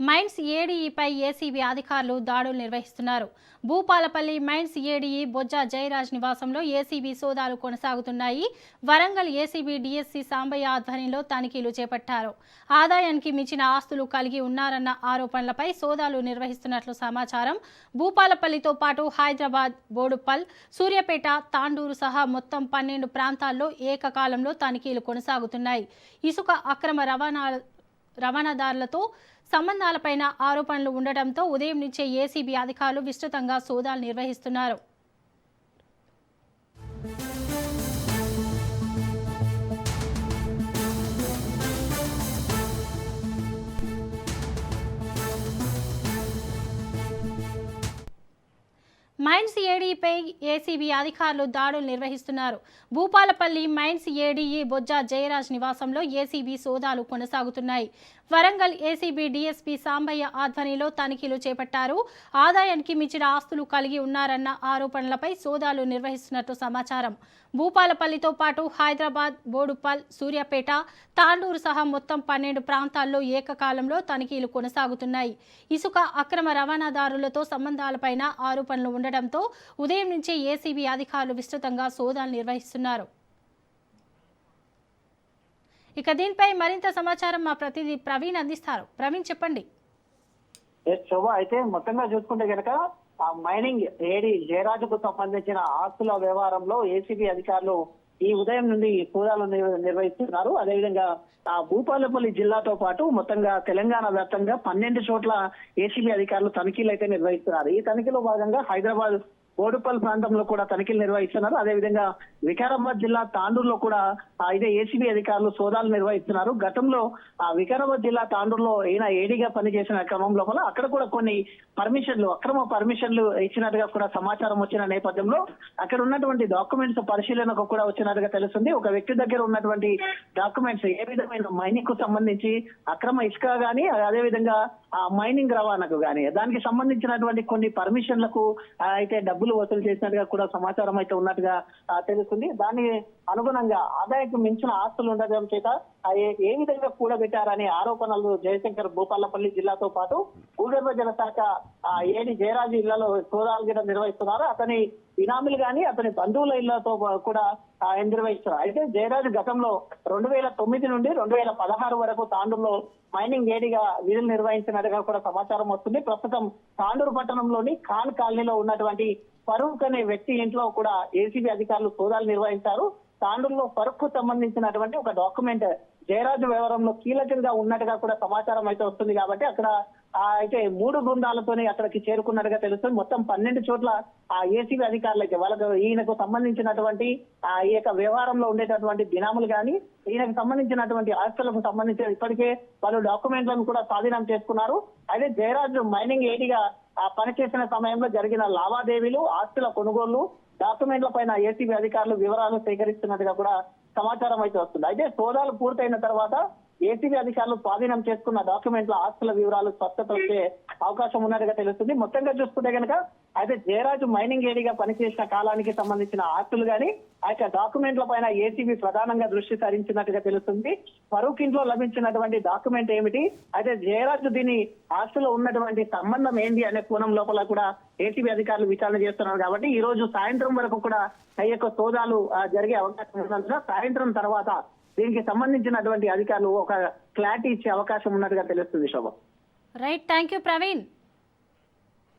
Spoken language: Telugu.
మైన్స్ ఏడీఈపై ఏసీబీ అధికారులు దాడులు నిర్వహిస్తున్నారు. భూపాలపల్లి మైన్స్ ఏడీఈ బొజ్జ జయరాజ్ నివాసంలో ఏసీబీ సోదాలు కొనసాగుతున్నాయి. వరంగల్ ఏసీబీ డీఎస్సీ సాంబయ్య ఆధ్వర్యంలో తనిఖీలు చేపట్టారు. ఆదాయానికి మించిన ఆస్తులు కలిగి ఉన్నారన్న ఆరోపణలపై సోదాలు నిర్వహిస్తున్నట్లు సమాచారం. భూపాలపల్లితో పాటు హైదరాబాద్, బోడుప్పల్, సూర్యాపేట, తాండూరు సహా మొత్తం 12 ప్రాంతాల్లో ఏకకాలంలో తనిఖీలు కొనసాగుతున్నాయి. ఇసుక అక్రమ రవాణాదారులతో సంబంధాలపైన ఆరోపణలు ఉండటంతో ఉదయం నుంచే ఏసీబీ అధికారులు విస్తృతంగా సోదాలు నిర్వహిస్తున్నారు. మైన్స్ ఏడీపై ఏసీబీ అధికారులు దాడులు నిర్వహిస్తున్నారు. భూపాలపల్లి మైన్స్ ఏడీఈ బొజ్జ జయరాజ్ నివాసంలో ఏసీబీ సోదాలు కొనసాగుతున్నాయి. వరంగల్ ఏసీబీ డీఎస్పీ సాంబయ్య ఆధ్వర్యంలో తనిఖీలు చేపట్టారు. ఆదాయానికి మించిన ఆస్తులు కలిగి ఉన్నారన్న ఆరోపణలపై సోదాలు నిర్వహిస్తున్నట్టు సమాచారం. భూపాలపల్లితో పాటు హైదరాబాద్, బోడుప్పల్, సూర్యాపేట, తాండూరు సహా మొత్తం 12 ప్రాంతాల్లో ఏకకాలంలో తనిఖీలు కొనసాగుతున్నాయి. ఇసుక అక్రమ రవాణాదారులతో సంబంధాలపైన ఆరోపణలు ఉండడంతో ఉదయం నుంచే ఏసీబీ అధికారులు విస్తృతంగా సోదాలు నిర్వహిస్తున్నారు. ఇక దీనిపై మరింత సమాచారం మా ప్రతినిధి ప్రవీణ్ అందిస్తారు. ప్రవీణ్, చెప్పండి. శోభ, అయితే మొత్తంగా చూసుకుంటే కనుక ఆ మైనింగ్ ఏడి జయరాజుకు సంబంధించిన ఆస్తుల వ్యవహారంలో ఏసీబీ అధికారులు ఈ ఉదయం నుండి సోదాలు నిర్వహిస్తున్నారు. అదేవిధంగా ఆ భూపాలపల్లి జిల్లాతో పాటు మొత్తంగా తెలంగాణ వ్యాప్తంగా 12 చోట్ల ఏసీబీ అధికారులు తనిఖీలు అయితే నిర్వహిస్తున్నారు. ఈ తనిఖీలో భాగంగా హైదరాబాద్, బోడుపల్ ప్రాంతంలో కూడా తనిఖీలు నిర్వహిస్తున్నారు. అదేవిధంగా వికారాబాద్ జిల్లా తాండూరులో కూడా ఇదే ఏసీబీ అధికారులు సోదాలు నిర్వహిస్తున్నారు. గతంలో ఆ వికారాబాద్ జిల్లా తాండూరులో ఈయన ఏడీగా పనిచేసిన క్రమం లోపల అక్కడ కూడా కొన్ని అక్రమ పర్మిషన్లు ఇచ్చినట్టుగా కూడా సమాచారం వచ్చిన నేపథ్యంలో అక్కడ ఉన్నటువంటి డాక్యుమెంట్స్ పరిశీలనకు కూడా వచ్చినట్టుగా తెలుస్తుంది. ఒక వ్యక్తి దగ్గర ఉన్నటువంటి డాక్యుమెంట్స్ ఏ విధమైన మైనింగ్ కు సంబంధించి అక్రమ ఇసుక గానీ, అదేవిధంగా ఆ మైనింగ్ రవాణాకు గానీ దానికి సంబంధించినటువంటి కొన్ని పర్మిషన్లకు అయితే డబ్బులు వసూలు చేసినట్టుగా కూడా సమాచారం అయితే ఉన్నట్టుగా తెలుస్తుంది. దాని అనుగుణంగా ఆదాయానికి మించిన ఆస్తులు ఉండడం చేత ఏ విధంగా కూడబెట్టారనే ఆరోపణలు జయశంకర్ భూపాలపల్లి జిల్లాతో పాటు భూగర్భ జల శాఖ ఏడి జయరాజు ఇళ్లలో సోదాలు కూడా నిర్వహిస్తున్నారు. అతని బినామీలు గాని అతని బంధువుల ఇళ్లతో కూడా నిర్వహిస్తున్నారు. అయితే జయరాజు గతంలో 2009 నుండి 2016 వరకు తాండూరులో మైనింగ్ ఏడిగా విధులు నిర్వహించినట్టుగా కూడా సమాచారం వస్తుంది. ప్రస్తుతం తాండూరు పట్టణంలోని ఖాన్ కాలనీలో ఉన్నటువంటి ఫరూక్ అనే వ్యక్తి ఇంట్లో కూడా ఏసీబీ అధికారులు సోదాలు నిర్వహించారు. తాండూరులో ఫరూక్ కు సంబంధించినటువంటి ఒక డాక్యుమెంట్ జయరాజు వ్యవహారంలో కీలకంగా ఉన్నట్టుగా కూడా సమాచారం అయితే వస్తుంది. కాబట్టి అక్కడ అయితే 3 బృందాలతోనే అక్కడికి చేరుకున్నట్టుగా తెలుస్తుంది. మొత్తం 12 చోట్ల ఆ ఏసీబీ అధికారులు అయితే వాళ్ళకు ఈయనకు సంబంధించినటువంటి ఈ యొక్క వ్యవహారంలో ఉండేటటువంటి బినాములు కానీ, ఈయనకు సంబంధించినటువంటి ఆస్తులకు సంబంధించిన ఇప్పటికే వాళ్ళు డాక్యుమెంట్లను కూడా స్వాధీనం చేసుకున్నారు. అయితే జయరాజు మైనింగ్ ఏడీగా పనిచేసిన సమయంలో జరిగిన లావాదేవీలు, ఆస్తుల కొనుగోళ్లు, డాక్యుమెంట్ల పైన ఏసీబీ అధికారులు వివరాలు సేకరిస్తున్నట్టుగా కూడా సమాచారం అయితే వస్తుంది. అయితే సోదాలు పూర్తయిన తర్వాత ఏసీబీ అధికారులు స్వాధీనం చేసుకున్న డాక్యుమెంట్ల ఆస్తుల వివరాలు స్పష్టత వచ్చే అవకాశం ఉన్నట్టుగా తెలుస్తుంది. మొత్తంగా చూసుకుంటే కనుక అయితే జయరాజు మైనింగ్ ఏడీగా పనిచేసిన కాలానికి సంబంధించిన ఆస్తులు కానీ ఆ యొక్క డాక్యుమెంట్ల పైన ఏసీబీ ప్రధానంగా దృష్టి సారించినట్టుగా తెలుస్తుంది. ఫరూక్ ఇంట్లో లభించినటువంటి డాక్యుమెంట్ ఏమిటి, అయితే జయరాజు దీని ఆస్తులో ఉన్నటువంటి సంబంధం ఏంటి అనే కోణం లోపల కూడా ఏసీబీ అధికారులు విచారణ చేస్తున్నారు. కాబట్టి ఈ రోజు సాయంత్రం వరకు కూడా ఈ యొక్క సోదాలు జరిగే అవకాశం ఉన్నందున సాయంత్రం తర్వాత దీనికి సంబంధించినటువంటి అధికారులు ఒక క్లారిటీ ఇచ్చే అవకాశం ఉన్నట్టుగా తెలుస్తుంది. శోభ, రైట్, థ్యాంక్ యూ ప్రవీణ్.